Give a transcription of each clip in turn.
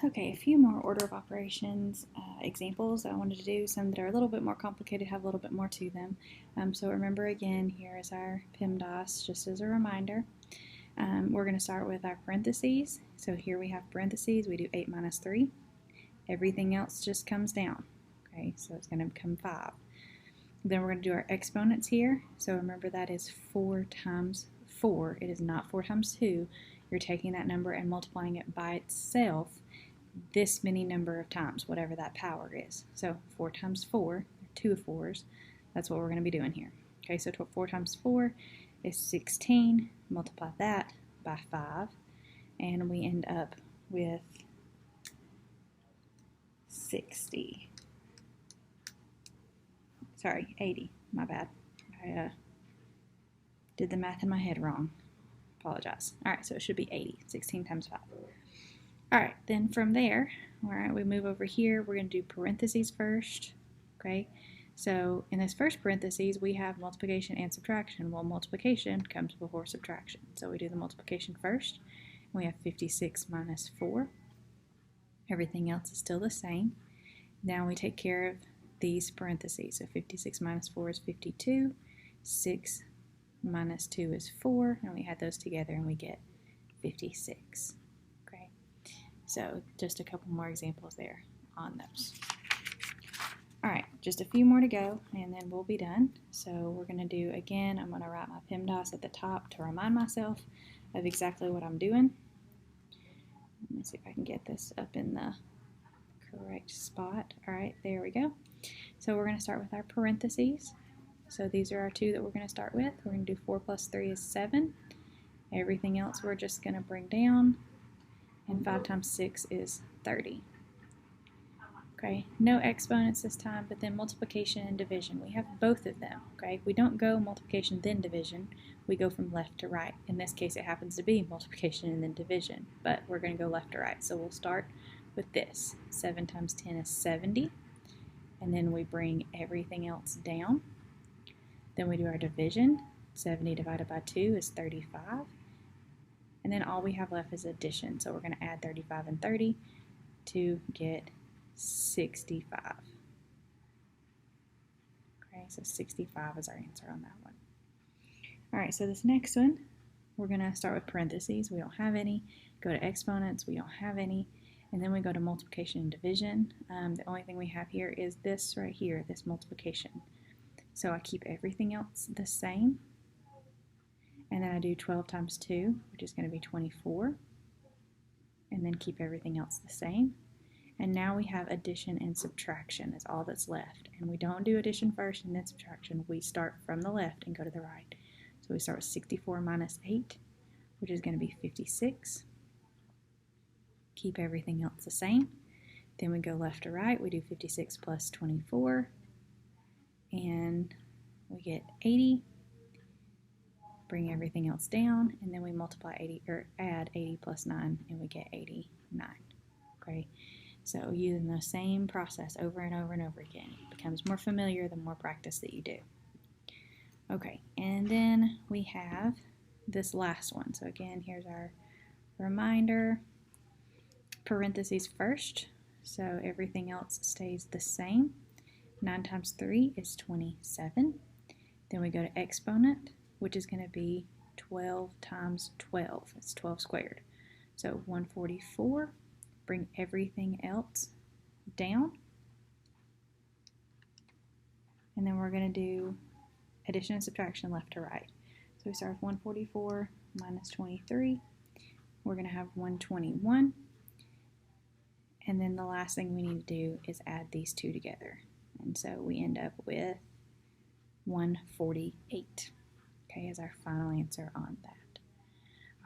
Okay, a few more order of operations examples I wanted to do, some that are a little bit more complicated, have a little bit more to them. So remember again, here is our PEMDAS, just as a reminder. We're going to start with our parentheses. So here we have parentheses, we do 8 minus 3. Everything else just comes down. Okay, so it's going to become 5. Then we're going to do our exponents here. So remember that is 4 times 4. It is not 4 times 2. You're taking that number and multiplying it by itself this many number of times, whatever that power is. So 4 times 4, 2 4s, that's what we're going to be doing here. Okay, so 4 times 4 is 16. Multiply that by 5, and we end up with 60. Sorry, 80. My bad. I did the math in my head wrong. Apologize. All right, so it should be 80. 16 times 5. All right, then from there, all right, we move over here. We're going to do parentheses first. Okay, so in this first parentheses, we have multiplication and subtraction. Well, multiplication comes before subtraction. So we do the multiplication first. We have 56 minus 4. Everything else is still the same. Now we take care of these parentheses. So 56 minus 4 is 52. 6 minus 2 is 4. And we add those together and we get 56. Okay, so just a couple more examples there on those. All right, just a few more to go and then we'll be done. So we're going to do, again, I'm going to write my PEMDAS at the top to remind myself of exactly what I'm doing. Let me see if I can get this up in the correct spot. All right, there we go. So we're going to start with our parentheses. So these are our two that we're going to start with. We're going to do 4 plus 3 is 7. Everything else we're just going to bring down. And 5 times 6 is 30. Okay, no exponents this time, but then multiplication and division. We have both of them, okay? We don't go multiplication then division. We go from left to right. In this case, it happens to be multiplication and then division, but we're going to go left to right. So we'll start with this. 7 times 10 is 70, and then we bring everything else down. Then we do our division. 70 divided by 2 is 35, and then all we have left is addition. So we're going to add 35 and 30 to get 65. Okay, so 65 is our answer on that one. All right, so this next one, we're going to start with parentheses. We don't have any. Go to exponents. We don't have any. And then we go to multiplication and division. The only thing we have here is this right here, this multiplication. So I keep everything else the same. And then I do 12 times 2, which is going to be 24. And then keep everything else the same. And now we have addition and subtraction is all that's left. And we don't do addition first and then subtraction. We start from the left and go to the right. So we start with 64 minus 8, which is going to be 56. Keep everything else the same. Then we go left to right. We do 56 plus 24. And we get 80. Bring everything else down. And then we multiply 80, or add 80 plus 9, and we get 89. Okay. So using the same process over and over and over again. It becomes more familiar the more practice that you do. Okay, and then we have this last one. So again, here's our reminder. Parentheses first, so everything else stays the same. 9 times 3 is 27. Then we go to exponent, which is going to be 12 times 12. It's 12 squared. So 144. Bring everything else down. And then we're going to do addition and subtraction left to right. So we start with 144 minus 23. We're going to have 121. And then the last thing we need to do is add these two together. And so we end up with 148, okay, as our final answer on that.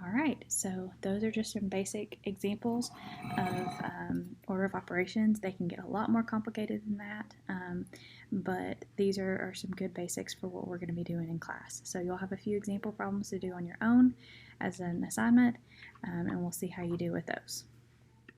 All right, so those are just some basic examples of order of operations. They can get a lot more complicated than that, but these are some good basics for what we're going to be doing in class. So you'll have a few example problems to do on your own as an assignment, and we'll see how you do with those.